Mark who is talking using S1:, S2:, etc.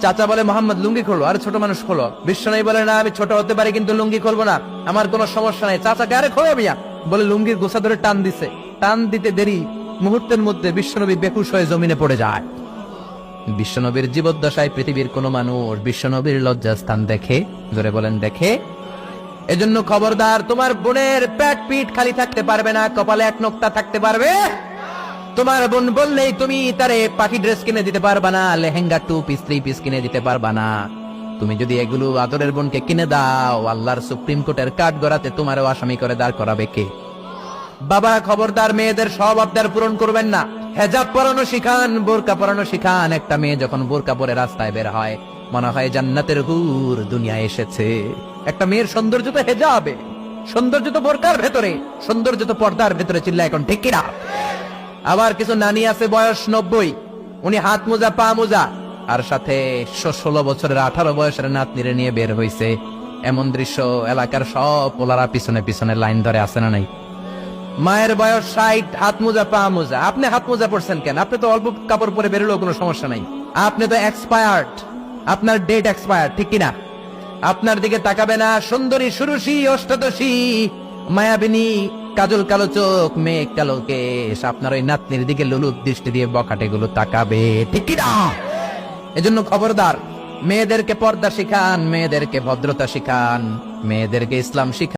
S1: চাচা বলে মোহাম্মদ লুঙ্গি খোলো, আর ছোট মানুষ খোলো। বিশ্বনবী বলে না, আমি ছোট হতে পারি কিন্তু লুঙ্গি খুলবো না, আমার কোনো সমস্যা নাই। চাচাকে আরে খোলো মিয়া বলে লুঙ্গির গোছা ধরে টান দিছে। টান দিতে দেরি, মুহূর্তের মধ্যে বিশ্বনবী বেহুশ হয়ে জমিনে পড়ে যায়। বিশ্বনবীর জীবদ্দশায় পৃথিবীর কোন মানুষ বিশ্বনবীর লজ্জাস্থান দেখে? জোরে বলেন দেখে? এজন্য খবরদার, তোমার বোনের পেট পিঠ খালি থাকতে পারবে না, কপালে এক নোক্তা থাকতে পারবে। তোমার বোন বললেই তুমি তারে পাখি ড্রেস কিনে দিতে পারবা না, লেহেঙ্গা 2 পিস 3 পিস কিনে দিতে পারবা না। তুমি যদি এগুলো আদরের বোনকে কিনে দাও, আল্লাহর সুপ্রিম কোর্টের কাঠ গড়াতে তোমারও আসামি করে দাঁড় করাবে কে? বাবা খবরদার, মেয়েদের সব আবদার পূরণ করবেন না। হেজাব পরানো শিখান, বোরকা পরানো শিখান। একটা মেয়ে যখন বোরকা পরে রাস্তায় বের হয়, মনে হয় জান্নাতের হুর দুনিয়ায় এসেছে। একটা মেয়ের সৌন্দর্য তো হেজাবে, সৌন্দর্য তো বোরকার ভেতরে, সৌন্দর্য তো পর্দার ভেতরে। চিল্লা এখন ঠিক কিনা? আবার কিছু নানি আছে বয়স 90, উনি হাত মোজা পা মোজা, আর সাথে 16 বছরের 18 বয়সের নাতনিরে নিয়ে বের হইছে। এমন দৃশ্য এলাকার সব পোলারা পিছনে পিছনে লাইন ধরে আছে না নাই? মায়ের বয়স 60, হাত মোজা পা মোজা। আপনি হাত মোজা পরছেন কেন? আপনি তো অল্প কাপড় পরে বেরোলেও কোনো সমস্যা নাই। আপনি তো এক্সপায়ার্ড, আপনার ডেট এক্সপায়ার্ড, ঠিক কিনা? আপনার দিকে তাকাবে না সুন্দরী সুরুষী অষ্টাদশী মায়াবিনী কাজল কালো চোখ মেঘ কালো কেশ, আপনার ওই নাতনির দিকে লুলুপ দৃষ্টি দিয়ে বখাটে গুলো তাকাবে, ঠিক কিনা? এজন্য খবরদার, মেয়েদেরকে পর্দা শিখান, মেয়েদেরকে ভদ্রতা শিখান, মেয়েদেরকে ইসলাম শিখান।